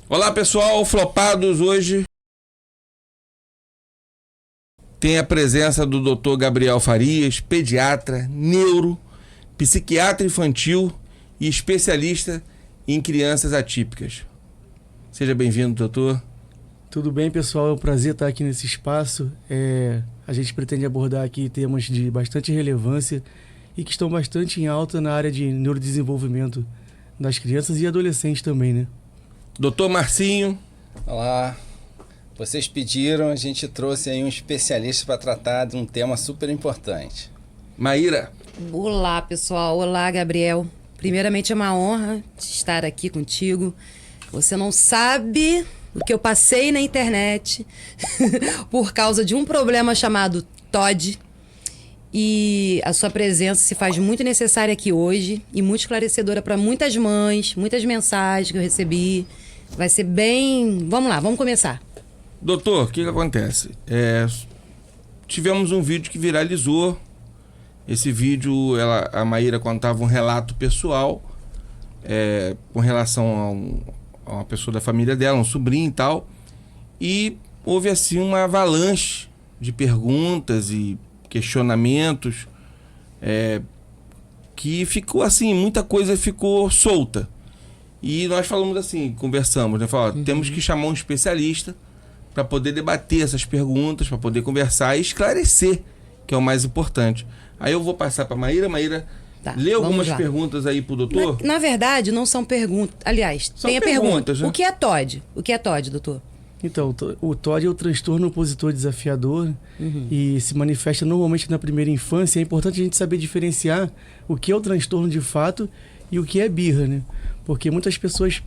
Olá pessoal, Flopados hoje tem a presença do Dr. Gabriel Farias, pediatra, neuro, psiquiatra infantil e especialista em crianças atípicas. Seja bem-vindo, doutor. Tudo bem, pessoal? É um prazer estar aqui nesse espaço. A gente pretende abordar aqui temas de bastante relevância e que estão bastante em alta na área de neurodesenvolvimento das crianças e adolescentes também, né? Doutor Marcinho. Olá, vocês pediram, a gente trouxe aí um especialista para tratar de um tema super importante. Maíra. Olá, pessoal. Olá, Gabriel. Primeiramente, é uma honra estar aqui contigo. Você não sabe o que eu passei na internet por causa de um problema chamado TOD. E a sua presença se faz muito necessária aqui hoje e muito esclarecedora para muitas mães, muitas mensagens que eu recebi. Vai ser bem... Vamos lá, vamos começar. Doutor, o que acontece? Tivemos um vídeo que viralizou. Esse vídeo, a Maíra contava um relato pessoal com relação a uma pessoa da família dela, um sobrinho e tal. E houve assim uma avalanche de perguntas e questionamentos que ficou assim, muita coisa ficou solta. E nós falamos assim, conversamos, né? Falamos, temos que chamar um especialista para poder debater essas perguntas, para poder conversar e esclarecer, que é o mais importante. Aí eu vou passar para Maíra. Maíra, lê algumas perguntas aí pro doutor. Na verdade, não são perguntas. Aliás, são tem a pergunta. Né? O que é TOD? O que é TOD, doutor? Então, o TOD é o transtorno opositor desafiador e se manifesta normalmente na primeira infância. É importante a gente saber diferenciar o que é o transtorno de fato e o que é birra, né? Porque muitas pessoas,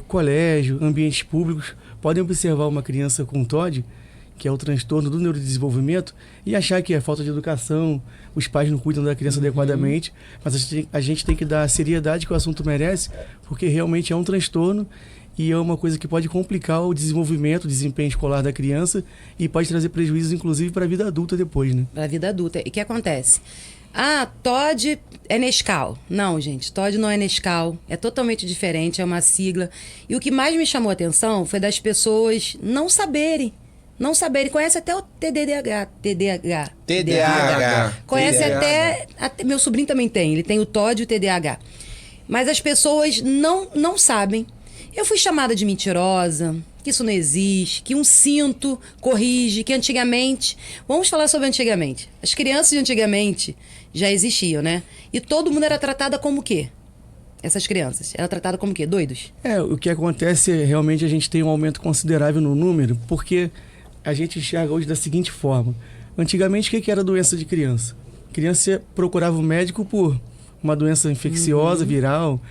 colégio, ambientes públicos, podem observar uma criança com TOD, que é o transtorno do neurodesenvolvimento, e achar que é falta de educação, os pais não cuidam da criança adequadamente, mas a gente tem que dar a seriedade que o assunto merece, porque realmente é um transtorno e é uma coisa que pode complicar o desenvolvimento, o desempenho escolar da criança e pode trazer prejuízos, inclusive, para a vida adulta depois, né? Para a vida adulta. E o que acontece? TOD é Nescau. Não, gente, TOD não é Nescau. É totalmente diferente, é uma sigla. E o que mais me chamou a atenção foi das pessoas não saberem. Não saberem. Conhece até o TDAH. Conhece até... Meu sobrinho também tem. Ele tem o TOD e o TDAH. Mas as pessoas não sabem. Eu fui chamada de mentirosa, que isso não existe, que um cinto corrige, que antigamente... Vamos falar sobre antigamente. As crianças de antigamente já existiam, né? E todo mundo era tratada como o quê? Essas crianças. Era tratada como o quê? Doidos? O que acontece é realmente a gente tem um aumento considerável no número, porque a gente enxerga hoje da seguinte forma. Antigamente, o que era doença de criança? A criança procurava o médico por uma doença infecciosa, viral,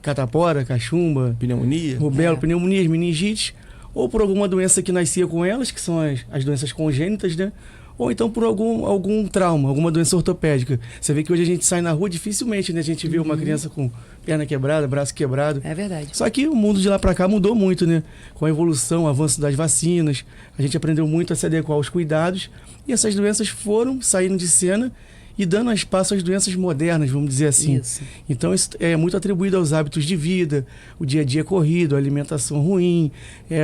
catapora, cachumba, pneumonia, rubéola, pneumonias, meningites, ou por alguma doença que nascia com elas, que são as doenças congênitas, né? Ou então por algum trauma, alguma doença ortopédica. Você vê que hoje a gente sai na rua, dificilmente, né? A gente vê uma criança com perna quebrada, braço quebrado. É verdade. Só que o mundo de lá para cá mudou muito, né? Com a evolução, o avanço das vacinas, a gente aprendeu muito a se adequar aos cuidados e essas doenças foram saindo de cena e dando espaço às doenças modernas, vamos dizer assim. Isso. Então, isso é muito atribuído aos hábitos de vida, o dia a dia corrido, a alimentação ruim,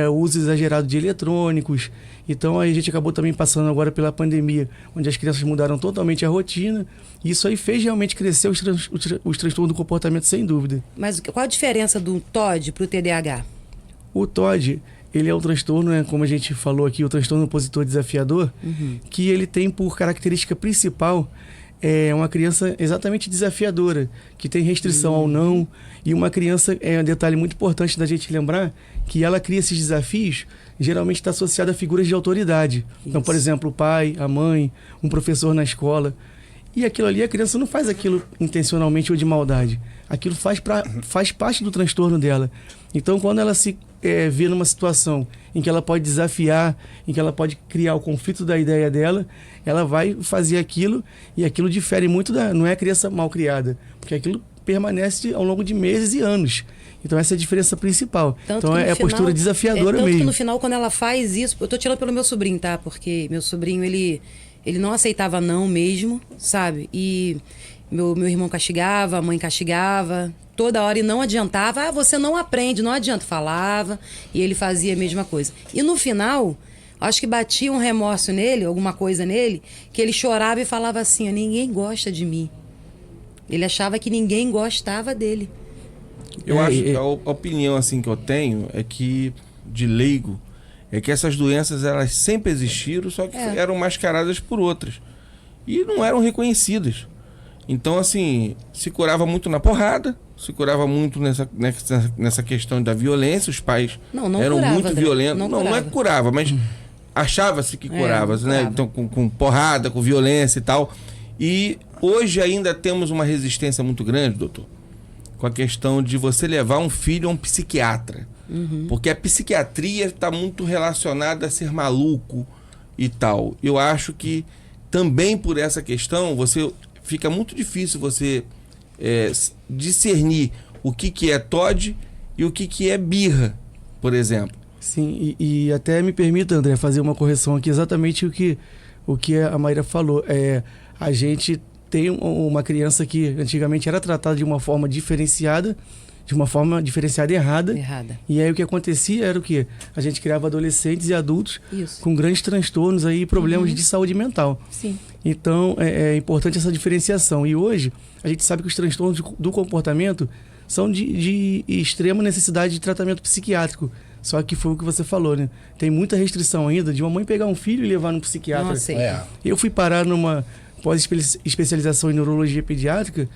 o uso exagerado de eletrônicos. Então, a gente acabou também passando agora pela pandemia, onde as crianças mudaram totalmente a rotina. E isso aí fez realmente crescer os transtornos do comportamento, sem dúvida. Mas qual a diferença do TOD para o TDAH? O TOD, ele é um transtorno, né, como a gente falou aqui, o transtorno opositor desafiador, que ele tem por característica principal uma criança exatamente desafiadora, que tem restrição ao não, e uma criança, um detalhe muito importante da gente lembrar, que ela cria esses desafios, geralmente está associada a figuras de autoridade. Então, por exemplo, o pai, a mãe, um professor na escola. E aquilo ali, a criança não faz aquilo intencionalmente ou de maldade. Aquilo faz parte do transtorno dela. Então, quando ela se vê numa situação em que ela pode desafiar, em que ela pode criar o conflito da ideia dela, ela vai fazer aquilo, e aquilo difere muito não é a criança mal criada, porque aquilo permanece ao longo de meses e anos. Então essa é a diferença principal. Então é a postura desafiadora mesmo. Tanto que no final, quando ela faz isso... Eu tô tirando pelo meu sobrinho, tá? Porque meu sobrinho, ele não aceitava não mesmo, sabe? E meu irmão castigava, a mãe castigava, toda hora e não adiantava. Ah, você não aprende, não adianta. Falava e ele fazia a mesma coisa. E no final, acho que batia um remorso nele, alguma coisa nele, que ele chorava e falava assim, ninguém gosta de mim. Ele achava que ninguém gostava dele. Eu acho que a opinião assim que eu tenho é que, de leigo, é que essas doenças elas sempre existiram, só que eram mascaradas por outras. E não eram reconhecidas. Então, assim, se curava muito na porrada, se curava muito nessa questão da violência. Os pais eram curava, muito André. violentos. Não é que curava, mas achava-se que curava, né? Então, com porrada, com violência e tal. E hoje ainda temos uma resistência muito grande, doutor, com a questão de você levar um filho a um psiquiatra. Porque a psiquiatria está muito relacionada a ser maluco e tal. Eu acho que também por essa questão, fica muito difícil você discernir o que é TOD e o que é birra, por exemplo. Sim, e até me permita, André, fazer uma correção aqui, exatamente o que a Maíra falou. A gente tem uma criança que antigamente era tratada de uma forma diferenciada, errada. E aí o que acontecia era o quê? A gente criava adolescentes e adultos com grandes transtornos aí, problemas de saúde mental. Sim. Então é importante essa diferenciação. E hoje a gente sabe que os transtornos do comportamento são de extrema necessidade de tratamento psiquiátrico. Só que foi o que você falou, né? Tem muita restrição ainda de uma mãe pegar um filho e levar no psiquiatra. Eu fui parar numa pós-especialização em neurologia pediátrica,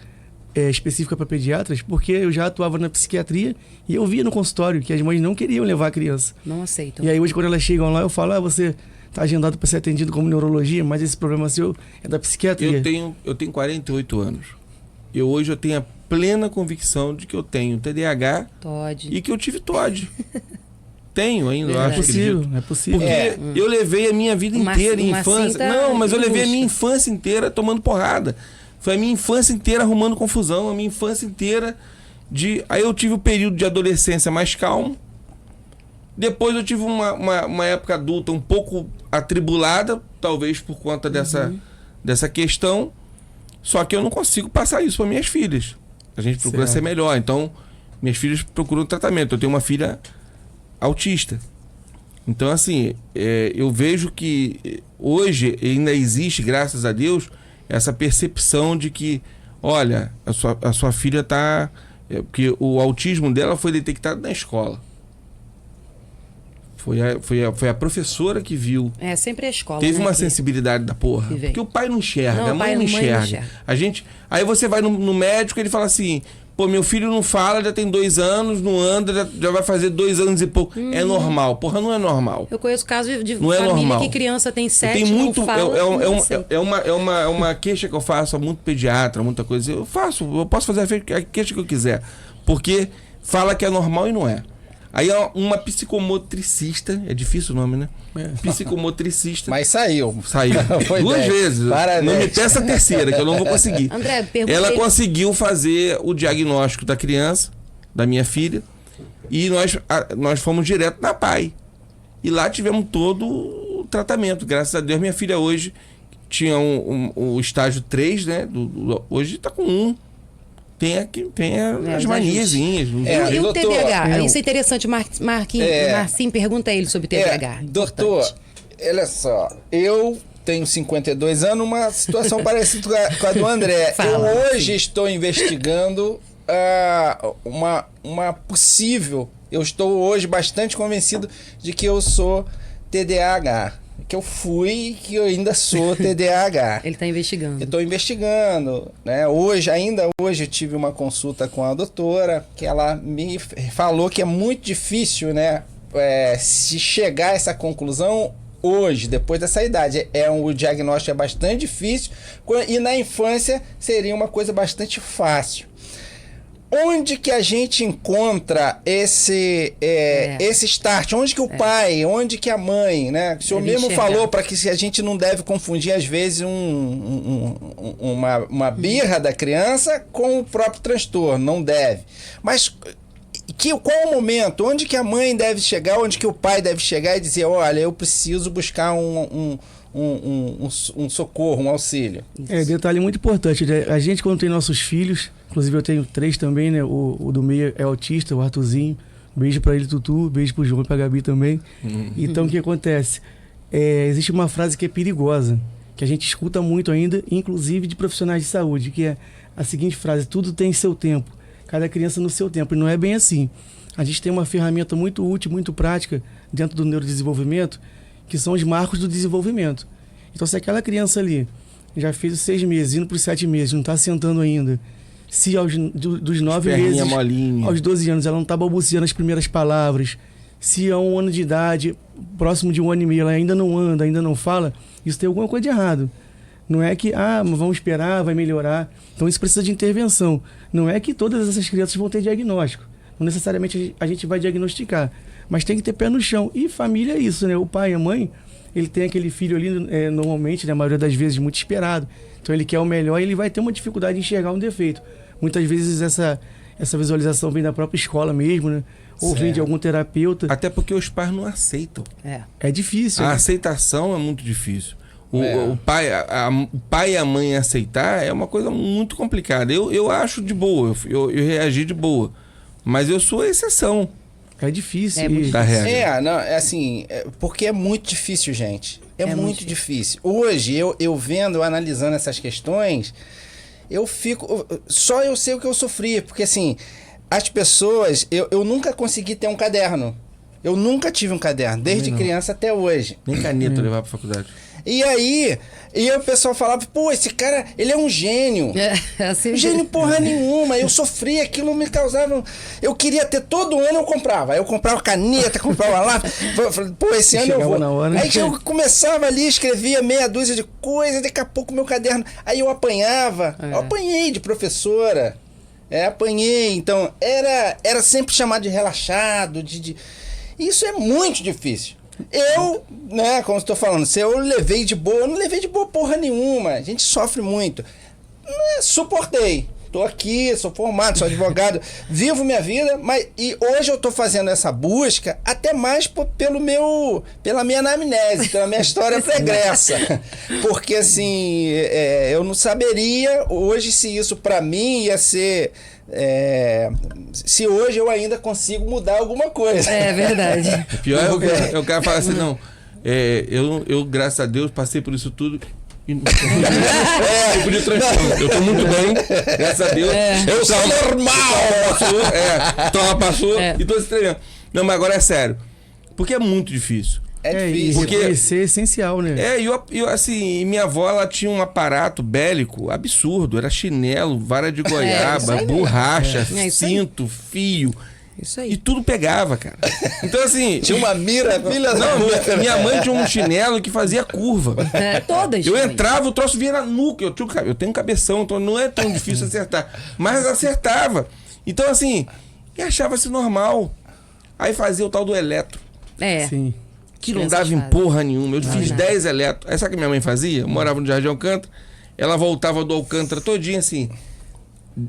específica para pediatras, porque eu já atuava na psiquiatria e eu via no consultório que as mães não queriam levar a criança. Não aceitam. E aí hoje quando elas chegam lá, eu falo, você está agendado para ser atendido como neurologia, mas esse problema seu é da psiquiatria. Eu tenho 48 anos. Hoje eu tenho a plena convicção de que eu tenho TDAH e que eu tive TOD. Tenho ainda, eu acho que é possível. Porque eu levei a minha vida inteira em infância. Não, mas eu levei a minha infância inteira tomando porrada. Foi a minha infância inteira arrumando confusão, a minha infância inteira Aí eu tive o período de adolescência mais calmo. Depois eu tive uma época adulta um pouco atribulada, talvez por conta dessa questão. Só que eu não consigo passar isso para minhas filhas. A gente procura ser melhor. Então, minhas filhas procuram tratamento. Eu tenho uma filha autista. Então, assim, eu vejo que hoje ainda existe, graças a Deus, essa percepção de que, olha, a sua filha está... Porque o autismo dela foi detectado na escola. Foi a professora que viu. Sempre a escola. Teve uma sensibilidade da porra. Porque o pai não enxerga, a mãe não enxerga. Aí você vai no médico e ele fala assim: pô, meu filho não fala, já tem 2 anos, não anda, já vai fazer 2 anos e pouco. É normal. Porra, não é normal. Eu conheço casos de não família é normal. Que criança tem 7 tem muito, não fala. É uma queixa que eu faço a muito pediatra, muita coisa. Eu posso fazer a queixa que eu quiser. Porque fala que é normal e não é. Aí uma psicomotricista, é difícil o nome, né? Psicomotricista. Mas saiu. Saiu. 2 vezes. Parabéns. Não me peça a terceira, que eu não vou conseguir. André, ela conseguiu fazer o diagnóstico da criança, da minha filha, e nós fomos direto na PAI. E lá tivemos todo o tratamento. Graças a Deus, minha filha hoje tinha o estágio 3, né? Hoje está com 1. Tem as maniazinhas. E o TDAH? Isso é interessante. Marcinho, pergunta a ele sobre o TDAH. Doutor, olha só. Eu tenho 52 anos, uma situação parecida com a do André. Eu hoje estou investigando uma possível... Eu estou hoje bastante convencido de que eu sou TDAH. Que eu fui e que eu ainda sou TDAH. Ele está investigando. Eu estou investigando, né? Ainda hoje eu tive uma consulta com a doutora, que ela me falou que é muito difícil, né? Se chegar a essa conclusão hoje, depois dessa idade. O diagnóstico é bastante difícil e na infância seria uma coisa bastante fácil. Onde que a gente encontra esse start? Onde que o pai, onde que a mãe, né? O senhor mesmo falou para que a gente não deve confundir, às vezes, uma birra da criança com o próprio transtorno. Não deve. Mas qual o momento? Onde que a mãe deve chegar? Onde que o pai deve chegar e dizer, olha, eu preciso buscar um socorro, um auxílio? Detalhe muito importante, né? A gente quando tem nossos filhos, inclusive eu tenho 3 também, né? O do meio é autista, o Arthurzinho. Beijo pra ele, Tutu. Beijo pro João e pra Gabi também. Então, o que acontece? Existe uma frase que é perigosa, que a gente escuta muito ainda, inclusive de profissionais de saúde, que é a seguinte frase: tudo tem seu tempo, cada criança no seu tempo. E não é bem assim. A gente tem uma ferramenta muito útil, muito prática dentro do neurodesenvolvimento, que são os marcos do desenvolvimento. Então, se aquela criança ali já fez os 6 meses, indo para os 7 meses, não está sentando ainda, se dos 9 meses molinha. aos 12 anos ela não está balbuciando as primeiras palavras, se a 1 ano de idade, próximo de 1 ano e meio, ela ainda não anda, ainda não fala, isso tem alguma coisa de errado. Não é que, vamos esperar, vai melhorar. Então isso precisa de intervenção. Não é que todas essas crianças vão ter diagnóstico. Não necessariamente a gente vai diagnosticar. Mas tem que ter pé no chão. E família é isso, né? O pai e a mãe, ele tem aquele filho ali, normalmente, na maioria das vezes, muito esperado. Então ele quer o melhor e ele vai ter uma dificuldade em enxergar um defeito. Muitas vezes essa visualização vem da própria escola mesmo, né? Ou vem de algum terapeuta. Até porque os pais não aceitam. É difícil. A né? aceitação é muito difícil. O pai e a mãe aceitar é uma coisa muito complicada. Eu acho de boa, eu reagi de boa. Mas eu sou a exceção. É difícil. Da regra. Porque é muito difícil, gente. É muito difícil. Hoje, eu vendo, eu analisando essas questões, eu fico... Só eu sei o que eu sofri. Porque, assim, as pessoas... Eu nunca consegui ter um caderno. Eu nunca tive um caderno, desde criança até hoje. Nem caneta levar pra faculdade. E aí, o pessoal falava, pô, esse cara, ele é um gênio. Assim Gênio porra nenhuma. Eu sofria, aquilo me causava... Eu queria ter, todo ano eu comprava. Aí eu comprava caneta, comprava lápis. Pô, esse ano eu vou. Na hora, Aí eu começava ali, escrevia meia dúzia de coisas, daqui a pouco meu caderno... Aí eu apanhava. Eu apanhei de professora. Apanhei. Então, era sempre chamado de relaxado, Isso é muito difícil. Eu, né, como estou falando, se eu levei de boa, eu não levei de boa porra nenhuma. A gente sofre muito. Suportei. Tô aqui, sou formado, sou advogado, vivo minha vida, e hoje eu tô fazendo essa busca até mais pela minha anamnese, pela minha história pregressa. Porque, assim, eu não saberia hoje se isso pra mim ia ser... se hoje eu ainda consigo mudar alguma coisa. É verdade. O pior é o cara falar assim, não, eu graças a Deus passei por isso tudo e não tipo de transtorno. Eu tô muito bem, graças a Deus. Eu sou normal. Ela passou e tô se tremendo. Não, mas agora é sério. Porque é muito difícil. É difícil. Porque reconhecer é essencial, né? Assim, minha avó, ela tinha um aparato bélico absurdo. Era chinelo, vara de goiaba, borracha, cinto, fio. Isso aí. E tudo pegava, cara. Então, assim... Tinha uma mira, filha da puta. Minha mãe tinha um chinelo que fazia curva. Todas. Eu entrava, o troço vinha na nuca. Eu tenho um cabeção, então não é tão difícil acertar. Mas acertava. Então, assim, e achava-se normal. Aí fazia o tal do eletro. Sim. Que não dava em porra nenhuma. Eu fiz 10 eletros. Aí sabe o que minha mãe fazia? Eu morava no Jardim Alcântara. Ela voltava do Alcântara todinha assim.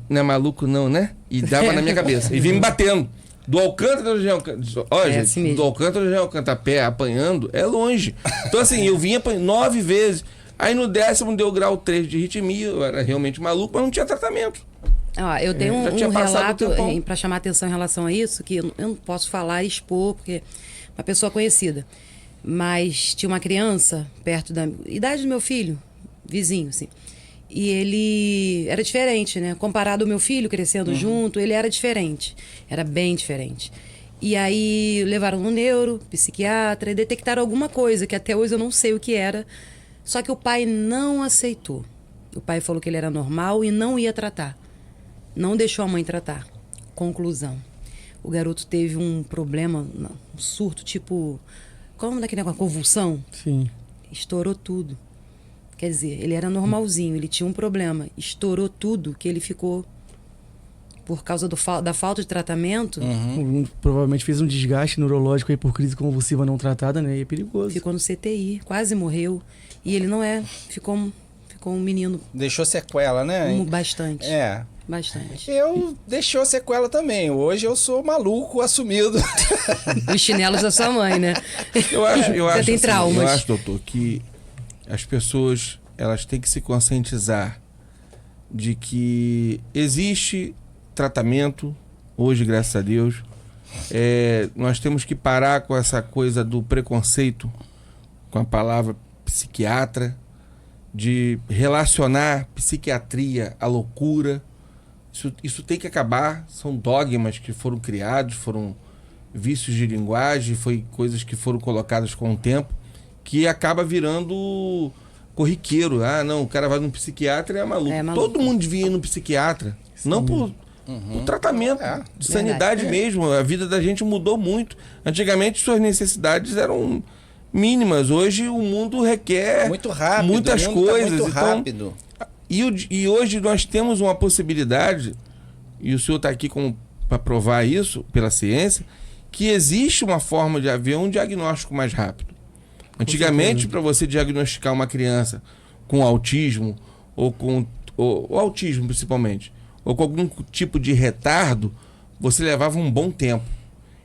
Não é maluco não, né? E dava na minha cabeça. E vinha me batendo. Do Alcântara ao Jardim Alcântara. Olha, gente, assim do Alcântara ao Jardim Alcântara a pé, apanhando, é longe. Então assim, eu vinha apanhando 9 vezes. Aí no 10º deu grau 3 de arritmia. Eu era realmente maluco, mas não tinha tratamento. Eu tenho um relato para chamar atenção em relação a isso, que eu não posso falar e expor, porque é uma pessoa conhecida. Mas tinha uma criança perto da idade do meu filho, vizinho, assim. E ele era diferente, né? Comparado ao meu filho crescendo junto, ele era diferente. Era bem diferente. E aí levaram no neuro, psiquiatra, e detectaram alguma coisa que até hoje eu não sei o que era. Só que o pai não aceitou. O pai falou que ele era normal e não ia tratar. Não deixou a mãe tratar. Conclusão. O garoto teve um problema, um surto, tipo... Como daquele negócio, convulsão? Sim. Estourou tudo. Quer dizer, ele era normalzinho, ele tinha um problema. Estourou tudo, que ele ficou... Por causa da falta de tratamento... Provavelmente fez um desgaste neurológico aí por crise convulsiva não tratada, né? E é perigoso. Ficou no CTI, quase morreu. E ele não ficou um menino... Deixou sequela, né? Bastante. Bastante. Eu deixou sequela também. Hoje eu sou maluco assumido. Os chinelos da sua mãe, né? Eu acho, Você tem traumas. Eu acho, doutor, que as pessoas elas têm que se conscientizar de que existe tratamento hoje, graças a Deus. Nós temos que parar com essa coisa do preconceito com a palavra psiquiatra, de relacionar psiquiatria à loucura. Isso tem que acabar. São dogmas que foram criados, foram vícios de linguagem, foi coisas que foram colocadas com o tempo, que acaba virando corriqueiro. Ah, não, o cara vai no psiquiatra e é maluco. Todo mundo devia ir no psiquiatra. Sim. Não por tratamento, de sanidade mesmo. A vida da gente mudou muito. Antigamente suas necessidades eram mínimas. Hoje o mundo requer muito rápido, muitas coisas. Tá muito rápido. E hoje nós temos uma possibilidade, e o senhor está aqui para provar isso pela ciência, que existe uma forma de haver um diagnóstico mais rápido. Antigamente, para você diagnosticar uma criança com autismo, ou autismo principalmente, ou com algum tipo de retardo, você levava um bom tempo.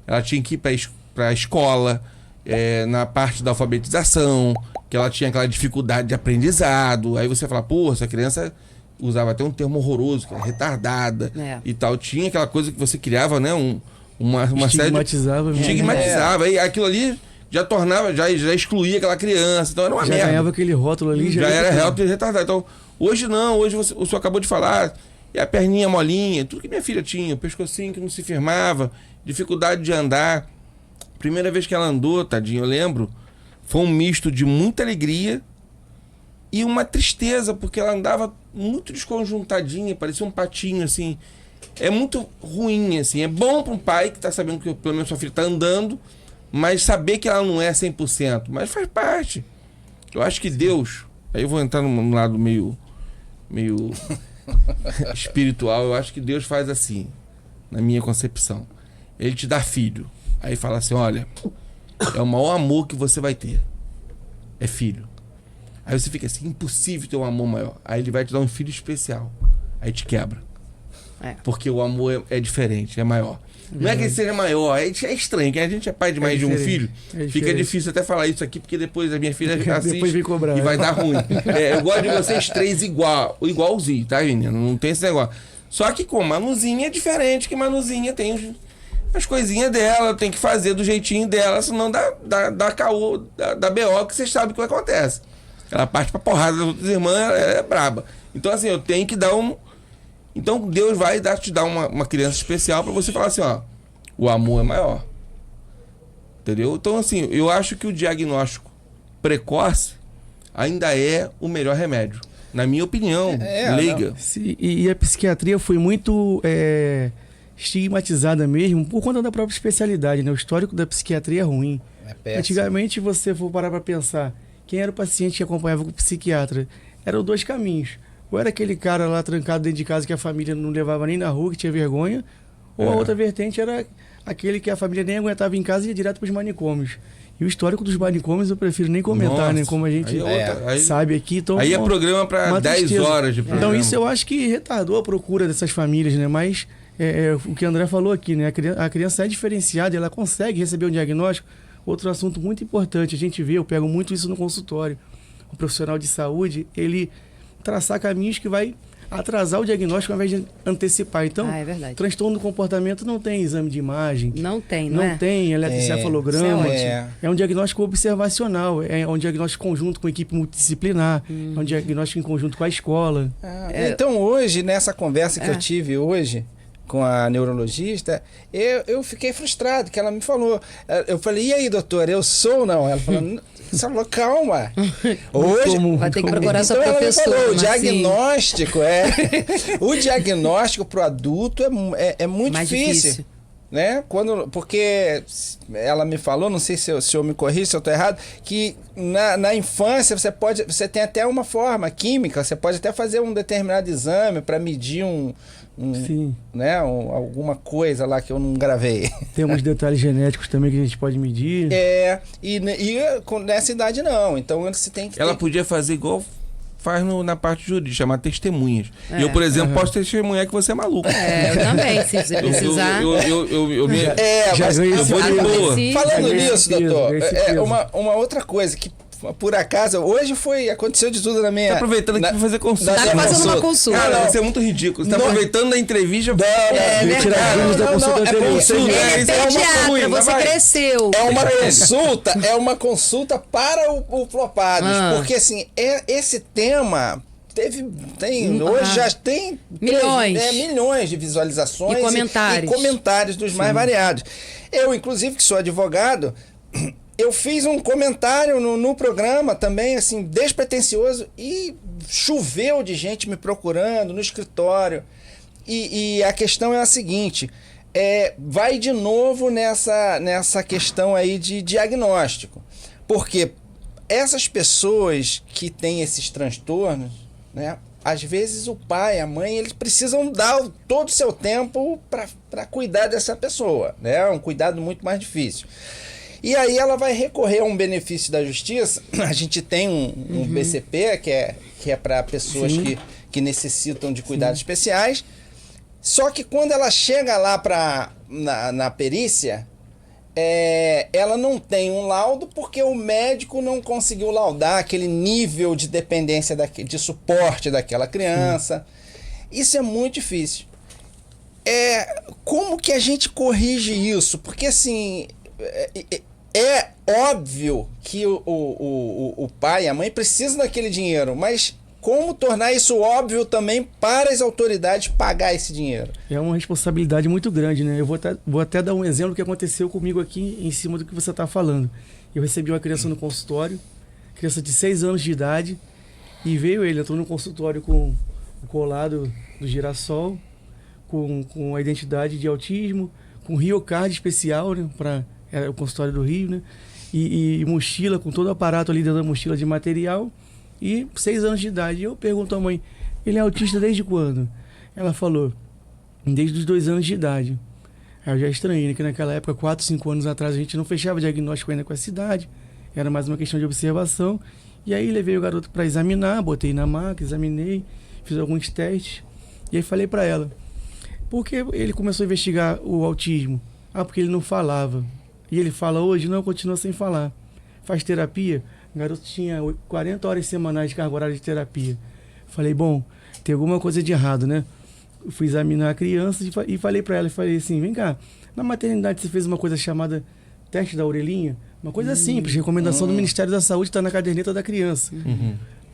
Ela tinha que ir para a escola, na parte da alfabetização, que ela tinha aquela dificuldade de aprendizado. Aí você fala, pô, essa criança usava até um termo horroroso, que era retardada e tal. Tinha aquela coisa que você criava, né? Uma estigmatizava. Estigmatizava. Aí aquilo ali já tornava, já excluía aquela criança. Então era uma merda. Já ganhava aquele rótulo ali. Já era rótulo de retardado. Então, hoje não. Hoje o senhor acabou de falar, e a perninha molinha, tudo que minha filha tinha, o pescocinho que não se firmava, dificuldade de andar. Primeira vez que ela andou, tadinho, eu lembro, foi um misto de muita alegria e uma tristeza, porque ela andava muito desconjuntadinha, parecia um patinho, assim. É muito ruim, assim. É bom para um pai que está sabendo que pelo menos sua filha está andando, mas saber que ela não é 100%, mas faz parte. Eu acho que Deus, aí eu vou entrar num lado meio espiritual, eu acho que Deus faz assim, na minha concepção. Ele te dá filho. Aí fala assim, olha, é o maior amor que você vai ter. É filho. Aí você fica assim, impossível ter um amor maior. Aí ele vai te dar um filho especial. Aí te quebra. Porque o amor é diferente, é maior. Não é que ele seja maior, é estranho. Que a gente é pai de mais de um filho, fica difícil até falar isso aqui, porque depois a minha filha assiste depois vem cobrar, e vai dar ruim. Eu gosto de vocês três igualzinho, tá, menina? Não tem esse negócio. Só que com Manuzinha é diferente, que Manuzinha tem as coisinhas dela, tem que fazer do jeitinho dela, senão dá caô, dá BO, que vocês sabem o que acontece. Ela parte pra porrada das outras irmãs, ela é braba. Então, assim, eu tenho que dar Então, Deus vai te dar uma criança especial pra você falar assim, ó, o amor é maior. Entendeu? Então, assim, eu acho que o diagnóstico precoce ainda é o melhor remédio. Na minha opinião, leiga. E a psiquiatria foi muito estigmatizada mesmo por conta da própria especialidade, né? O histórico da psiquiatria é ruim. Antigamente, você for parar para pensar, quem era o paciente que acompanhava com o psiquiatra? Eram dois caminhos. Ou era aquele cara lá trancado dentro de casa que a família não levava nem na rua, que tinha vergonha, ou a outra vertente era aquele que a família nem aguentava em casa e ia direto para os manicômios. E o histórico dos manicômios eu prefiro nem comentar, né? Como a gente sabe aqui. Então, aí é programa para 10 horas de programa. Então isso eu acho que retardou a procura dessas famílias, né? Mas o que o André falou aqui, né? A criança é diferenciada, ela consegue receber um diagnóstico. Outro assunto muito importante, a gente vê, eu pego muito isso no consultório. O profissional de saúde, ele traçar caminhos que vai atrasar o diagnóstico ao invés de antecipar. Então, é verdade. Transtorno do comportamento não tem exame de imagem. Não tem, não tem eletroencefalograma. É um diagnóstico observacional, é um diagnóstico conjunto com a equipe multidisciplinar, é um diagnóstico em conjunto com a escola. Então, hoje, nessa conversa que eu tive hoje com a neurologista, eu fiquei frustrado, que ela me falou. Eu falei, e aí, doutora, eu sou ou não? Ela falou, você falou, calma. Hoje, vai ter que procurar sua então professora. Ela me falou, o diagnóstico o diagnóstico para o adulto é muito difícil. Né? Porque ela me falou, não sei se eu me corrijo, se eu estou errado, que na infância você tem até uma forma química, você pode até fazer um determinado exame para medir alguma coisa lá que eu não gravei. Tem uns detalhes genéticos também que a gente pode medir. E nessa idade não. Então você tem que. Ela podia fazer igual faz na parte jurídica, chamar testemunhas. É. Eu, por exemplo, posso testemunhar que você é maluco. É, eu também, se você precisar. Já ganhei eu esse vou de peso. boa. Falando Ganhei esse nisso, peso, doutor, ganhei esse é peso. uma outra coisa que, por acaso, hoje aconteceu de tudo na minha... Tá aproveitando aqui pra fazer consulta. Tá fazendo uma consulta. Cara, Não. isso é muito ridículo. Você tá Não. aproveitando a entrevista. Vem tirar dúvidas da consulta anterior. consulta. Ele Isso é é uma pediatra, ruim, você vai. cresceu. É uma consulta para o Flopados, porque assim, esse tema hoje já tem Milhões. milhões de visualizações E comentários. e comentários dos mais variados. Eu, inclusive, que sou advogado, eu fiz um comentário no programa também, assim, despretensioso, e choveu de gente me procurando no escritório. E a questão é a seguinte: vai de novo nessa questão aí de diagnóstico. Porque essas pessoas que têm esses transtornos, né, às vezes o pai, a mãe, eles precisam dar todo o seu tempo para cuidar dessa pessoa, né? É um cuidado muito mais difícil. E aí ela vai recorrer a um benefício da justiça. A gente tem um BCP, que é para pessoas que necessitam de cuidados especiais. Só que quando ela chega lá na perícia, ela não tem um laudo porque o médico não conseguiu laudar aquele nível de dependência, de suporte daquela criança. Isso é muito difícil. Como que a gente corrige isso? Porque assim... É óbvio que o pai e a mãe precisam daquele dinheiro, mas como tornar isso óbvio também para as autoridades pagar esse dinheiro? É uma responsabilidade muito grande, né? Eu vou até dar um exemplo que aconteceu comigo aqui em cima do que você está falando. Eu recebi uma criança no consultório, criança de 6 anos de idade, e ele entrou no consultório com o colar do girassol, com a identidade de autismo, com Rio Card especial, né? Era o consultório do Rio, né? E mochila, com todo o aparato ali dentro da mochila de material, e 6 anos de idade. E eu pergunto à mãe, ele é autista desde quando? Ela falou, desde os 2 anos de idade. Aí eu já estranhei, né? Que naquela época, 4, 5 anos atrás, a gente não fechava diagnóstico ainda com essa idade, era mais uma questão de observação. E aí levei o garoto para examinar, botei na maca, examinei, fiz alguns testes, e aí falei para ela, por que ele começou a investigar o autismo? Porque ele não falava. E ele fala hoje? Não, continua sem falar. Faz terapia? O garoto tinha 40 horas semanais de carga horária de terapia. Falei, bom, tem alguma coisa de errado, né? Eu fui examinar a criança e falei para ela, falei assim, vem cá, na maternidade você fez uma coisa chamada teste da orelhinha? Uma coisa simples, recomendação do Ministério da Saúde, está na caderneta da criança.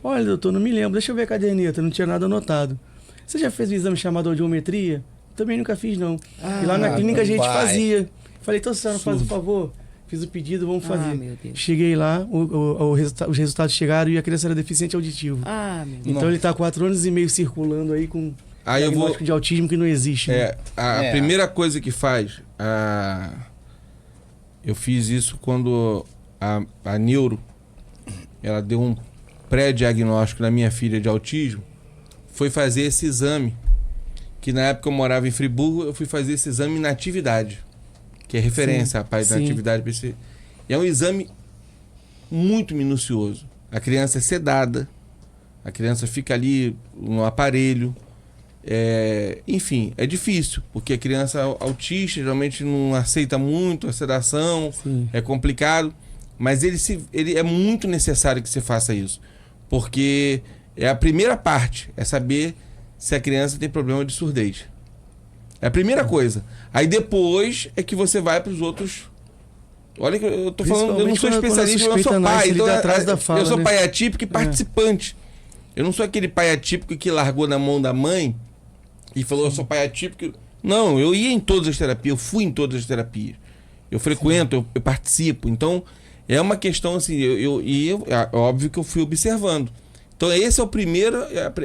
Olha, doutor, não me lembro, deixa eu ver a caderneta, não tinha nada anotado. Você já fez um exame chamado audiometria? Também nunca fiz, não. E lá na clínica a gente fazia. Falei, então, senhora, faz um favor. Fiz o pedido, vamos fazer. Meu Deus. Cheguei lá, os resultados chegaram e a criança era deficiente auditivo. Meu Deus. Então ele está 4 anos e meio circulando aí com Aí diagnóstico de autismo que não existe. Né? A primeira coisa que faz... Eu fiz isso quando a neuro, ela deu um pré-diagnóstico na minha filha de autismo, foi fazer esse exame, que na época eu morava em Friburgo, eu fui fazer esse exame na atividade, que é referência à parte da atividade. E é um exame muito minucioso. A criança é sedada, a criança fica ali no aparelho, enfim, é difícil, porque a criança autista geralmente não aceita muito a sedação, é complicado, mas ele é muito necessário que você faça isso, porque a primeira parte é saber se a criança tem problema de surdez. É a primeira coisa. Aí depois é que você vai para os outros. Olha que eu tô falando, eu não sou especialista, eu sou pai. Então, eu sou pai atípico e participante. Eu não sou aquele pai atípico que largou na mão da mãe e falou, eu sou pai atípico. Não, eu ia em todas as terapias, eu fui em todas as terapias. Eu frequento, eu participo. Então, é uma questão assim, é óbvio que eu fui observando. Então, esse é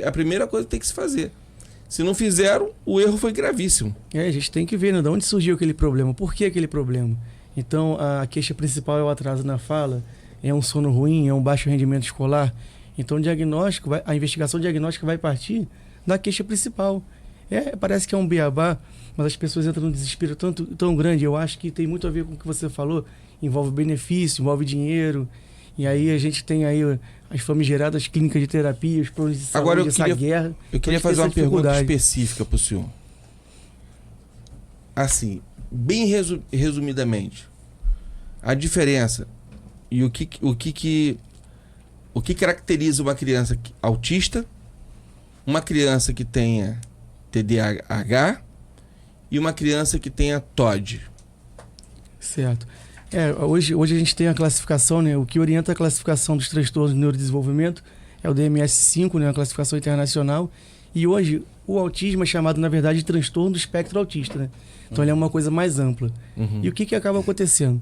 a primeira coisa que tem que se fazer. Se não fizeram, o erro foi gravíssimo. A gente tem que ver, né, de onde surgiu aquele problema, por que aquele problema. Então, a queixa principal é o atraso na fala, é um sono ruim, é um baixo rendimento escolar. Então, a investigação diagnóstica vai partir da queixa principal. Parece que é um beabá, mas as pessoas entram num desespero tão grande. Eu acho que tem muito a ver com o que você falou, envolve benefício, envolve dinheiro. E aí a gente tem aí as famigeradas clínicas de terapia, os planos de saúde, Agora essa guerra. Eu queria Então, fazer essa uma pergunta dificuldade. específica pro senhor. Assim, bem resumidamente, a diferença e o que caracteriza uma criança autista, uma criança que tenha TDAH e uma criança que tenha TOD. Certo. Hoje a gente tem a classificação, né? O que orienta a classificação dos transtornos de neurodesenvolvimento é o DMS-5, né? A classificação internacional. E hoje o autismo é chamado, na verdade, de transtorno do espectro autista, né? Então ele é uma coisa mais ampla. E o que acaba acontecendo?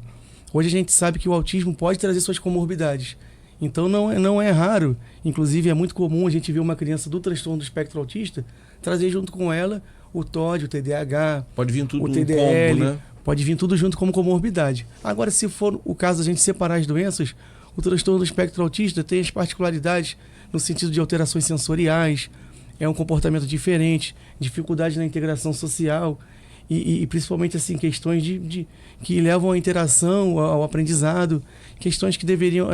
Hoje a gente sabe que o autismo pode trazer suas comorbidades. Então não é raro, inclusive é muito comum a gente ver uma criança do transtorno do espectro autista trazer junto com ela o TOD, o TDAH, Pode vir tudo o num TDL, combo, né? pode vir tudo junto como comorbidade. Agora, se for o caso a gente separar as doenças, o transtorno do espectro autista tem as particularidades no sentido de alterações sensoriais, é um comportamento diferente, dificuldade na integração social e principalmente assim questões que levam à interação, ao aprendizado, questões que deveriam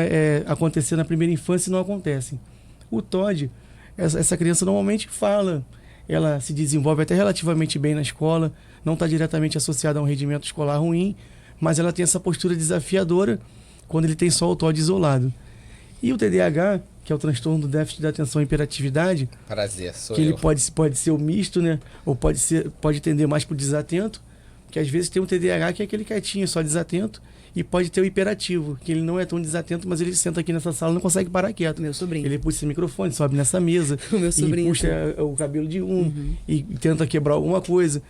acontecer na primeira infância e não acontecem. O TOD, essa criança normalmente fala, ela se desenvolve até relativamente bem na escola, não está diretamente associada a um rendimento escolar ruim, mas ela tem essa postura desafiadora quando ele tem só o TOD isolado. E o TDAH, que é o transtorno do déficit de atenção e hiperatividade, Prazer, sou que eu. ele pode ser o misto, né? Ou pode tender mais para o desatento, que às vezes tem um TDAH que é aquele quietinho, só desatento, e pode ter o hiperativo, que ele não é tão desatento, mas ele senta aqui nessa sala e não consegue parar quieto. Meu sobrinho. Ele puxa esse microfone, sobe nessa mesa, O meu sobrinho, e puxa o cabelo de e tenta quebrar alguma coisa.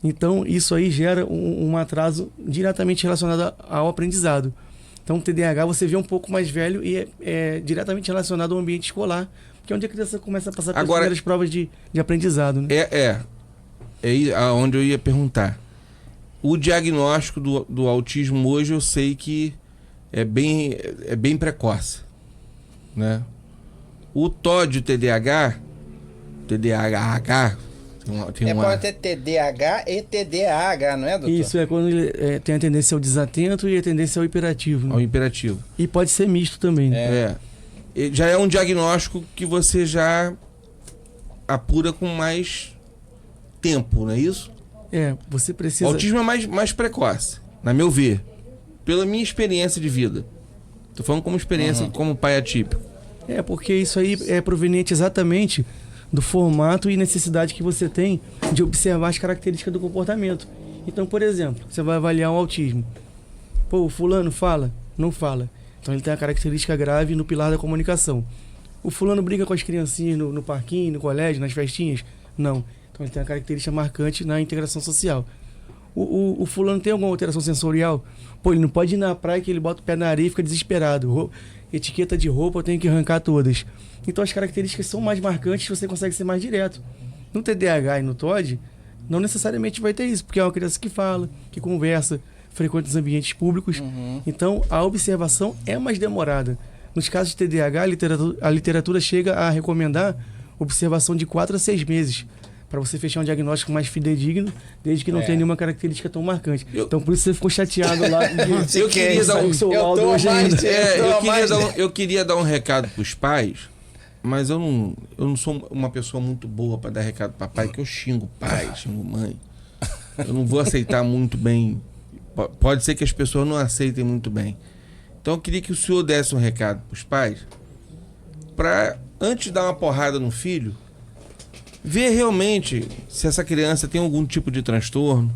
Então, isso aí gera um atraso diretamente relacionado ao aprendizado. Então, o TDAH você vê um pouco mais velho e é diretamente relacionado ao ambiente escolar, que é onde a criança começa a passar pelas Agora, primeiras provas de aprendizado. Né? É onde eu ia perguntar. O diagnóstico do autismo hoje eu sei que é bem precoce, né? O TOD, o TDAH, Pode ter TDAH e TDAH, não é, doutor? Isso é quando ele tem a tendência ao desatento e a tendência ao hiperativo. Né? ao imperativo. E pode ser misto também. Né? Já é um diagnóstico que você já apura com mais tempo, não é isso? Você O precisa... autismo é mais precoce, na meu ver, pela minha experiência de vida. Tô falando como experiência, como pai atípico. Porque isso aí é proveniente exatamente do formato e necessidade que você tem de observar as características do comportamento. Então, por exemplo, você vai avaliar o autismo. Pô, o fulano fala? Não fala. Então ele tem a característica grave no pilar da comunicação. O fulano briga com as criancinhas no parquinho, no colégio, nas festinhas? Não. Então ele tem a característica marcante na integração social. O fulano tem alguma alteração sensorial? Pô, ele não pode ir na praia que ele bota o pé na areia e fica desesperado. Etiqueta de roupa eu tenho que arrancar todas. Então as características são mais marcantes, você consegue ser mais direto. No TDAH e no TOD, não necessariamente vai ter isso, porque é uma criança que fala, que conversa, frequenta os ambientes públicos. Então a observação é mais demorada. Nos casos de TDAH, a literatura chega a recomendar observação de 4 a 6 meses para você fechar um diagnóstico mais fidedigno, desde que não tenha nenhuma característica tão marcante. Então por isso você ficou chateado lá. Eu queria dar um... seu laudo hoje ainda. Eu queria dar um recado pros pais, mas eu não sou uma pessoa muito boa para dar recado para pai, que eu xingo pai, xingo mãe. Eu não vou aceitar muito bem. Pode ser que as pessoas não aceitem muito bem. Então eu queria que o senhor desse um recado pros pais, para antes de dar uma porrada no filho, ver realmente se essa criança tem algum tipo de transtorno,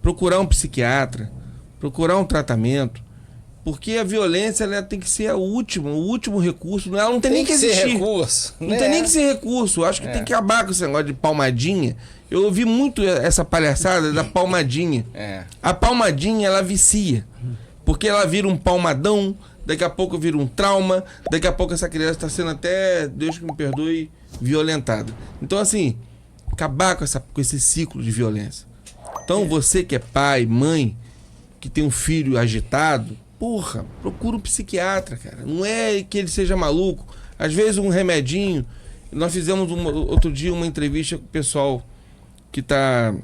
procurar um psiquiatra, procurar um tratamento, porque a violência ela tem que ser o último recurso, ela não tem nem que existir. Ser recurso, não tem nem que ser recurso. Eu acho que tem que acabar com esse negócio de palmadinha. Eu ouvi muito essa palhaçada da palmadinha. A palmadinha ela vicia, porque ela vira um palmadão, daqui a pouco vira um trauma, daqui a pouco essa criança está sendo até, Deus que me perdoe, violentada. Então, assim, acabar com esse ciclo de violência. Então, você que é pai, mãe, que tem um filho agitado, porra, procura um psiquiatra, cara. Não é que ele seja maluco. Às vezes, um remedinho. Nós fizemos outro dia uma entrevista com o pessoal que está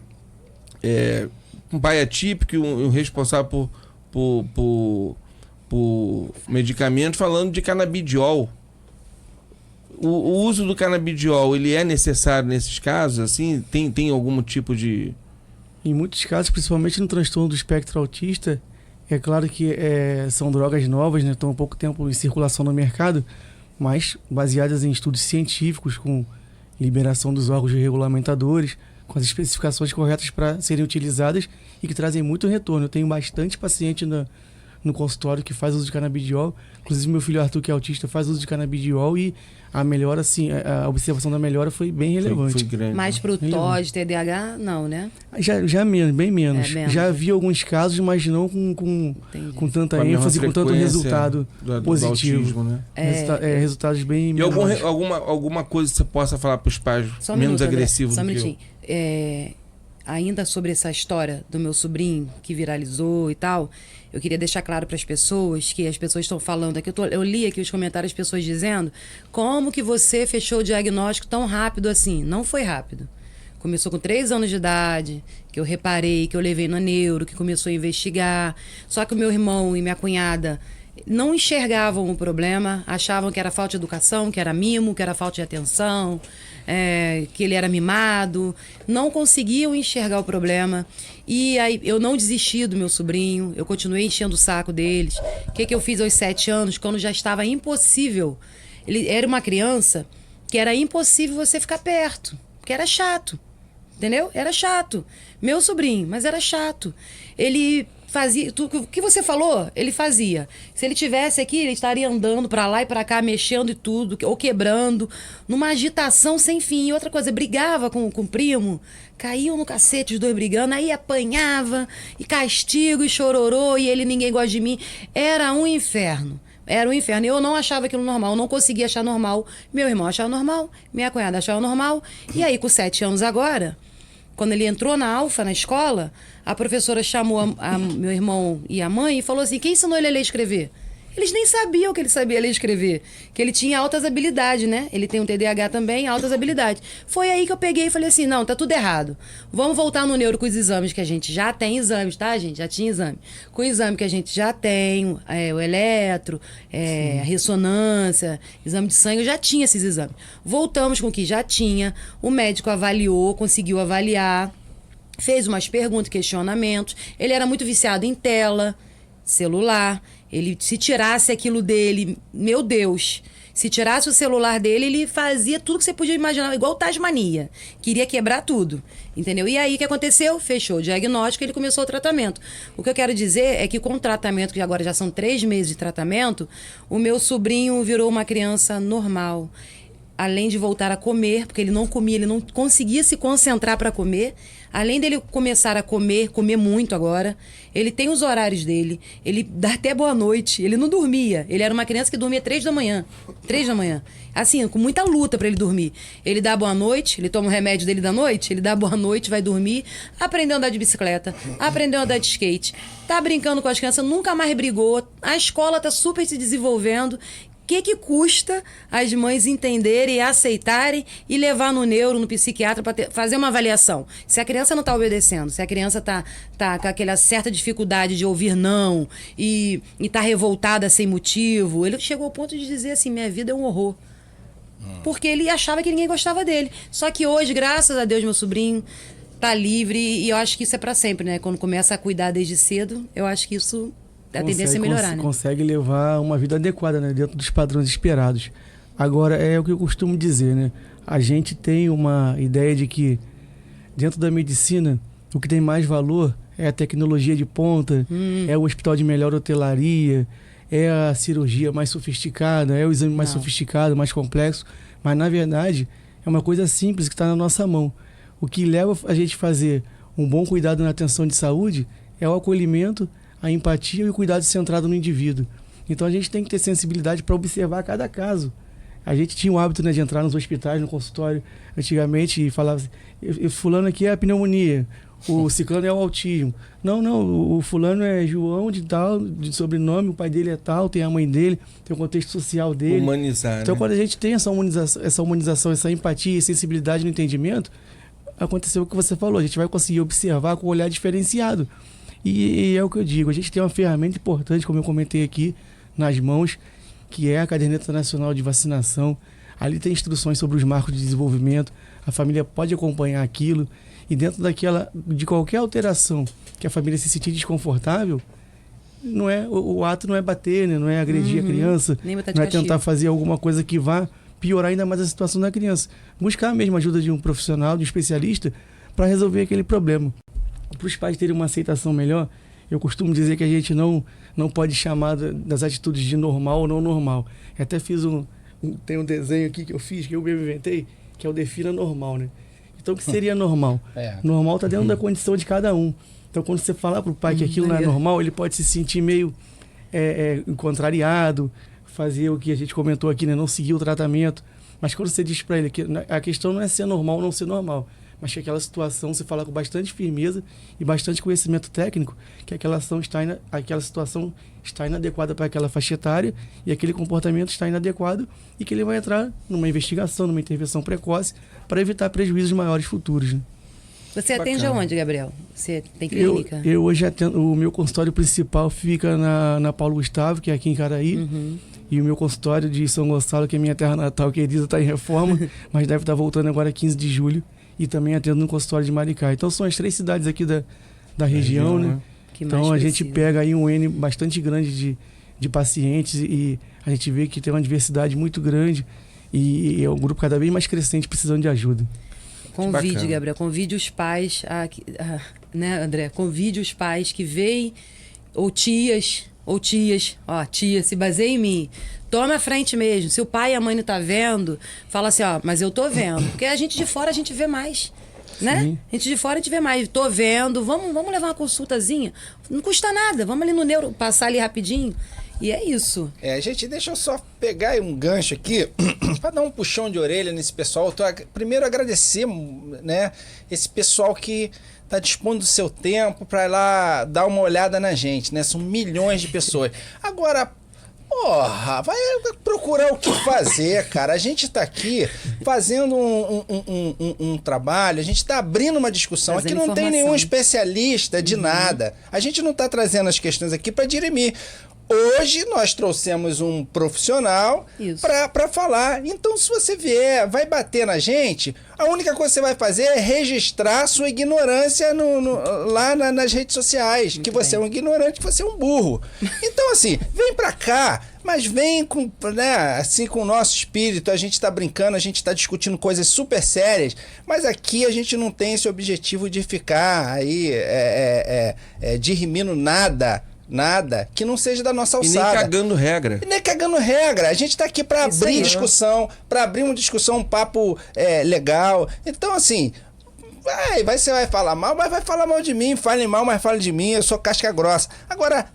um pai atípico, um responsável por por medicamento falando de canabidiol. O uso do canabidiol, ele é necessário nesses casos? Assim, tem algum tipo de... Em muitos casos, principalmente no transtorno do espectro autista, é claro que são drogas novas, né? Estão há pouco tempo em circulação no mercado, mas baseadas em estudos científicos, com liberação dos órgãos regulamentadores, com as especificações corretas para serem utilizadas e que trazem muito retorno. Eu tenho bastante paciente no consultório que faz uso de canabidiol. Inclusive, meu filho Arthur, que é autista, faz uso de canabidiol e a melhora, assim, a observação da melhora foi bem relevante. Foi grande. Mas pro TOD, TDAH, não, né? Já menos, bem menos. Menos. Já vi alguns casos, mas não com tanta Com a mesma ênfase, com tanto frequência resultado do positivo. autismo, né? Resultados bem E menores. alguma coisa que você possa falar para os pais Só um menos minuto, André. agressivos Só um do que eu? minutinho. Ainda sobre essa história do meu sobrinho que viralizou e tal, eu queria deixar claro para as pessoas que as pessoas estão falando aqui. Eu li aqui os comentários das pessoas dizendo como que você fechou o diagnóstico tão rápido assim. Não foi rápido. Começou com 3 anos de idade, que eu reparei, que eu levei no neuro, que começou a investigar. Só que o meu irmão e minha cunhada não enxergavam o problema, achavam que era falta de educação, que era mimo, que era falta de atenção, que ele era mimado, não conseguiam enxergar o problema. E aí eu não desisti do meu sobrinho, eu continuei enchendo o saco deles. O que eu fiz aos 7 anos, quando já estava impossível? Ele era uma criança que era impossível você ficar perto, porque era chato, entendeu? Era chato. Meu sobrinho, mas era chato. Ele fazia o que você falou, ele fazia. Se ele tivesse aqui, ele estaria andando para lá e para cá, mexendo e tudo, ou quebrando, numa agitação sem fim. E outra coisa, brigava com o primo, caíam no cacete os dois brigando, aí apanhava, e castigo, e chororô, e ele, ninguém gosta de mim. Era um inferno. Era um inferno. Eu não achava aquilo normal, não conseguia achar normal. Meu irmão achava normal, minha cunhada achava normal. E aí, com 7 anos agora, quando ele entrou na Alfa, na escola, a professora chamou meu irmão e a mãe e falou assim: quem ensinou ele a ler e escrever? Eles nem sabiam que ele sabia ler e escrever, que ele tinha altas habilidades, né? Ele tem um TDAH também, altas habilidades. Foi aí que eu peguei e falei assim: não, tá tudo errado. Vamos voltar no neuro com os exames que a gente já tem exames, tá, gente? Já tinha exame. Com o exame que a gente já tem, o eletro, a ressonância, exame de sangue, eu já tinha esses exames. Voltamos com o que já tinha, o médico avaliou, conseguiu avaliar, fez umas perguntas, questionamentos. Ele era muito viciado em tela, celular. Ele, se tirasse aquilo dele, meu Deus, se tirasse o celular dele, ele fazia tudo que você podia imaginar, igual Tasmania. Queria quebrar tudo, entendeu? E aí, o que aconteceu? Fechou o diagnóstico e ele começou o tratamento. O que eu quero dizer é que com o tratamento, que agora já são 3 meses de tratamento, o meu sobrinho virou uma criança normal. Além de voltar a comer, porque ele não comia, ele não conseguia se concentrar para comer. Além dele começar a comer muito agora, ele tem os horários dele, ele dá até boa noite, ele não dormia. Ele era uma criança que dormia 3 da manhã. 3 da manhã. Assim, com muita luta para ele dormir. Ele dá boa noite, ele toma o remédio dele da noite, ele dá boa noite, vai dormir, aprendeu a andar de bicicleta, aprendeu a andar de skate, tá brincando com as crianças, nunca mais brigou, a escola tá super se desenvolvendo. O que custa as mães entenderem, aceitarem e levar no neuro, no psiquiatra, para fazer uma avaliação? Se a criança não está obedecendo, se a criança está com aquela certa dificuldade de ouvir não e está revoltada sem motivo, ele chegou ao ponto de dizer assim: minha vida é um horror. Porque ele achava que ninguém gostava dele. Só que hoje, graças a Deus, meu sobrinho tá livre e eu acho que isso é para sempre, né? Quando começa a cuidar desde cedo, eu acho que isso... a tendência é melhorar, né? Consegue levar uma vida adequada, né? Dentro dos padrões esperados. Agora, é o que eu costumo dizer, né? A gente tem uma ideia de que dentro da medicina, o que tem mais valor é a tecnologia de ponta, é o hospital de melhor hotelaria, é a cirurgia mais sofisticada, é o exame mais sofisticado, mais complexo. Mas, na verdade, é uma coisa simples que está na nossa mão. O que leva a gente a fazer um bom cuidado na atenção de saúde é o acolhimento, a empatia e o cuidado centrado no indivíduo. Então a gente tem que ter sensibilidade para observar cada caso. A gente tinha o hábito, né, de entrar nos hospitais, no consultório, antigamente, e falava assim: fulano aqui é a pneumonia, o ciclano é o autismo. Não, o fulano é João de tal, de sobrenome, o pai dele é tal, tem a mãe dele, tem o contexto social dele. Humanizar, então, né? Quando a gente tem essa humanização, essa empatia e sensibilidade no entendimento, aconteceu o que você falou, a gente vai conseguir observar com um olhar diferenciado. E é o que eu digo, a gente tem uma ferramenta importante, como eu comentei aqui, nas mãos, que é a Caderneta Nacional de Vacinação. Ali tem instruções sobre os marcos de desenvolvimento, a família pode acompanhar aquilo, e dentro de qualquer alteração que a família se sentir desconfortável, não é, o ato não é bater, né? Não é agredir a criança, Nem botar de não é castigo. tentar fazer alguma coisa que vá piorar ainda mais a situação da criança. Buscar a mesma ajuda de um profissional, de um especialista, para resolver aquele problema. Para os pais terem uma aceitação melhor, eu costumo dizer que a gente não pode chamar das atitudes de normal ou não normal. Eu até fiz tem um desenho aqui que eu fiz, que eu mesmo inventei, que é o Defina Normal, né? Então, o que seria normal? Normal está dentro da condição de cada um. Então, quando você falar para o pai que aquilo não é normal, ele pode se sentir meio contrariado, fazer o que a gente comentou aqui, né? Não seguir o tratamento. Mas quando você diz para ele que a questão não é ser normal ou não ser normal, mas que aquela situação, você fala com bastante firmeza e bastante conhecimento técnico, que aquela situação está inadequada para aquela faixa etária e aquele comportamento está inadequado e que ele vai entrar numa investigação, numa intervenção precoce para evitar prejuízos maiores futuros, né? Você atende Bacana. aonde, Gabriel? Você tem clínica? Eu hoje atendo, o meu consultório principal fica na Paulo Gustavo, que é aqui em Caraí, e o meu consultório de São Gonçalo, que é minha terra natal querida, está em reforma, mas deve estar voltando agora 15 de julho, e também atendo no consultório de Maricá. Então são as 3 cidades aqui da região, né? Que Então mais a gente precisa. pega aí um N bastante grande de pacientes e a gente vê que tem uma diversidade muito grande e é um grupo cada vez mais crescente precisando de ajuda. Convide, bacana. Gabriel, convide os pais, né, André? Convide os pais que veem, ou tias, ó, tia, se baseia em mim. Toma a frente mesmo. Se o pai e a mãe não tá vendo, fala assim, ó, mas eu tô vendo. Porque a gente de fora a gente vê mais, né? Sim. A gente de fora a gente vê mais. Tô vendo, vamos levar uma consultazinha. Não custa nada, vamos ali no neuro, passar ali rapidinho. E é isso. Gente, deixa eu só pegar um gancho aqui para dar um puxão de orelha nesse pessoal. Primeiro agradecer, né, esse pessoal que tá dispondo do seu tempo para ir lá dar uma olhada na gente, né? São milhões de pessoas. Agora, porra, vai procurar o que fazer, cara. A gente tá aqui fazendo um trabalho, a gente tá abrindo uma discussão. Trazendo Aqui não tem informação. nenhum especialista de nada. A gente não tá trazendo as questões aqui para dirimir. Hoje nós trouxemos um profissional Isso. para falar. Então, se você vier, vai bater na gente, a única coisa que você vai fazer é registrar sua ignorância lá nas redes sociais. Que você é um ignorante, que você é um burro. Então, assim, vem pra cá, mas vem com, né, assim, com o nosso espírito. A gente tá brincando, a gente tá discutindo coisas super sérias, mas aqui a gente não tem esse objetivo de ficar aí dirimindo nada que não seja da nossa E nem alçada. cagando regra. E nem cagando regra. A gente tá aqui pra Isso abrir aí. discussão, pra abrir uma discussão, um papo legal. Então, assim, você vai falar mal, mas vai falar mal de mim. Fale mal, mas fale de mim. Eu sou casca grossa. Agora,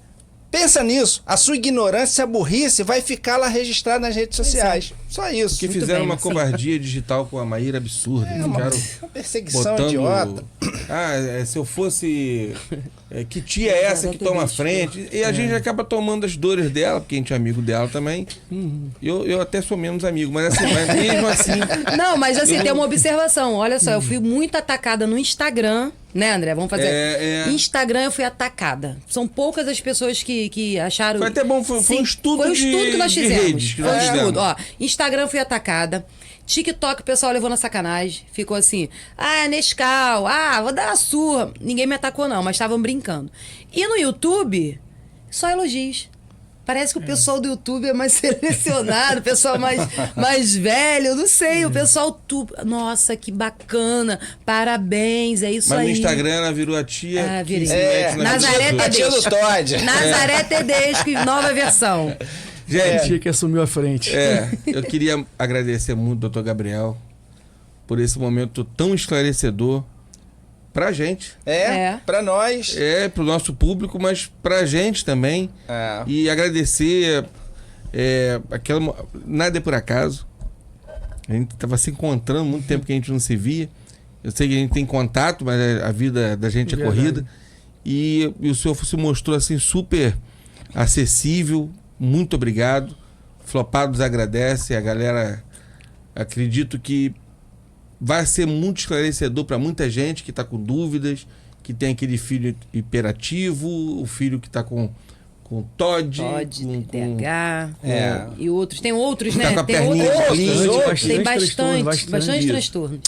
pensa nisso. A sua ignorância, a burrice vai ficar lá registrada nas redes sociais. Só isso. Porque Muito fizeram bem, uma Marcelo. covardia digital com a Maíra absurda. Uma Ficaram perseguição botando... idiota. Se eu fosse... que tia é essa que toma a frente? E a gente acaba tomando as dores dela, porque a gente é amigo dela também. Eu até sou menos amigo, mas assim, mas mesmo assim... Não, mas assim, tem uma observação. Olha só, eu fui muito atacada no Instagram, né, André? Vamos fazer. Instagram eu fui atacada. São poucas as pessoas que acharam. Foi até bom, foi Sim, um estudo foi um estudo que nós de fizemos. redes que Foi um nós fizemos. estudo. Ó, Instagram eu fui atacada. TikTok o pessoal levou na sacanagem. Ficou assim, Nescau, vou dar uma surra. Ninguém me atacou não, mas estavam brincando. E no YouTube, só elogios. Parece que o pessoal do YouTube é mais selecionado, o pessoal mais velho, eu não sei, o pessoal... Nossa, que bacana, parabéns, é isso Mas aí. no Instagram ela virou a tia. Virei. que se mete nas Nazaré redes A tia Tedesco. do Todd. Nazaré Tedesco, nova versão. Gente, Tia que assumiu a frente. eu queria agradecer muito ao Dr. Gabriel por esse momento tão esclarecedor pra gente. Pra nós. Pro nosso público, mas pra gente também. E agradecer nada é por acaso. A gente tava se encontrando muito tempo que a gente não se via. Eu sei que a gente tem contato, mas a vida da gente é Verdade. corrida. E o senhor se mostrou assim super acessível. Muito obrigado. Flopados agradece. A galera, acredito que vai ser muito esclarecedor para muita gente que está com dúvidas, que tem aquele filho hiperativo, o filho que tá com TOD, com TDAH, É. e outros. Tem outros, Tá né? com a Tem perninha outros, Tem bastante bastante isso. transtorno.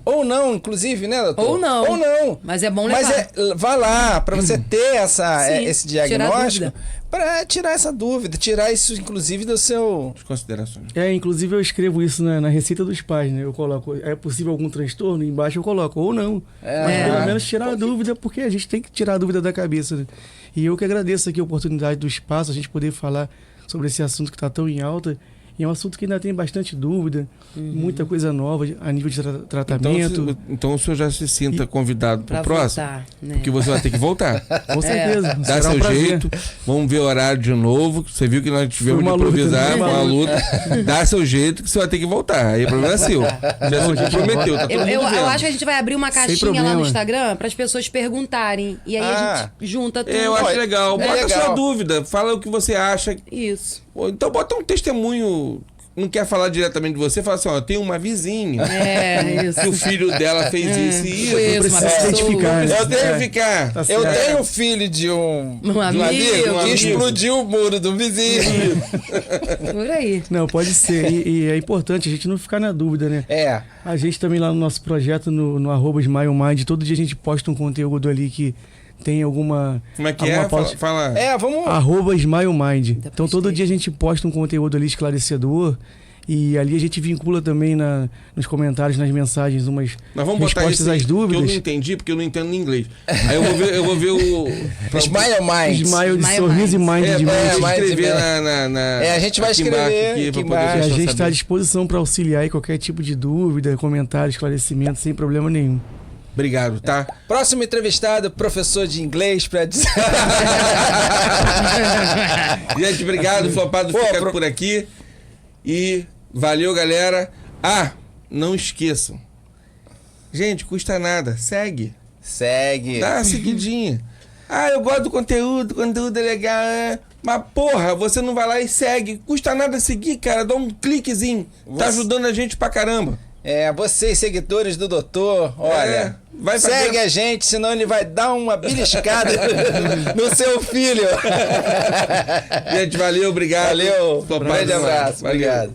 Ou não, inclusive, né, doutor? Ou não. Ou não. Mas é bom levar. Mas vá lá, para você ter Sim, esse tirar a diagnóstico, dúvida. para tirar essa dúvida, tirar isso, inclusive, do seu... as considerações. Inclusive eu escrevo isso na receita dos pais, né? Eu coloco, é possível algum transtorno? Embaixo eu coloco, ou não. Mas pelo menos tirar a dúvida, porque a gente tem que tirar a dúvida da cabeça, né? E eu que agradeço aqui a oportunidade do espaço, a gente poder falar sobre esse assunto que está tão em alta. E é um assunto que ainda tem bastante dúvida, muita coisa nova a nível de tratamento. Então o senhor já se sinta convidado para Pra o próximo, voltar, né? porque você vai ter que voltar. Com certeza. Dá será um seu prazer. jeito, vamos ver o horário de novo. Você viu que nós tivemos de uma luta, improvisar, né? foi uma luta. Dá seu jeito que você vai ter que voltar. Aí o problema é seu. Já se comprometeu, tá todo mundo Eu vendo. acho que a gente vai abrir uma caixinha lá problema. no Instagram para as pessoas perguntarem. E aí a gente junta tudo. Eu acho legal. É Bota a legal. sua dúvida, fala o que você acha. Isso. Ou então bota um testemunho. Não quer falar diretamente de você, fala assim, ó, tem uma vizinha Isso. que o filho dela fez isso e Foi isso. isso, uma precisa pessoa. identificar, né? Eu tenho que ficar. Tá Eu certo. tenho filho de um amigo, que explodiu o muro do vizinho. Por aí. Não, pode ser. E é importante a gente não ficar na dúvida, né? É. A gente também lá no nosso projeto, no @SmileMind, todo dia a gente posta um conteúdo ali que tem alguma... Como é que alguma é? pauta- Fala. Vamos... @SmileMind. Então todo postei. dia a gente posta um conteúdo ali esclarecedor. E ali a gente vincula também nos comentários, nas mensagens, umas Nós vamos botar respostas isso às que eu dúvidas. não entendi, porque eu não entendo inglês. Aí eu vou ver o... Smile Minds. Smile de Smile sorriso e Minds. mind de mente. Pra Mind escrever de na... a gente vai aqui escrever embaixo aqui pra poder embaixo. A pessoa gente está à saber. disposição para auxiliar em qualquer tipo de dúvida, comentário, esclarecimento, sem problema nenhum. Obrigado, tá? Próximo entrevistado, professor de inglês, para dizer... Gente, obrigado. O Flopado Pô, fica por aqui. E valeu, galera. Não esqueçam. Gente, custa nada. Segue. Segue. Dá uma seguidinha. Eu gosto do conteúdo, o conteúdo é legal. Mas, porra, você não vai lá e segue. Custa nada seguir, cara. Dá um cliquezinho. Tá ajudando a gente pra caramba. Vocês, seguidores do doutor, olha, vai fazer- segue a gente, senão ele vai dar uma beliscada no seu filho. Gente, valeu, obrigado. Valeu, um Flopado grande demais. abraço, Valeu. obrigado.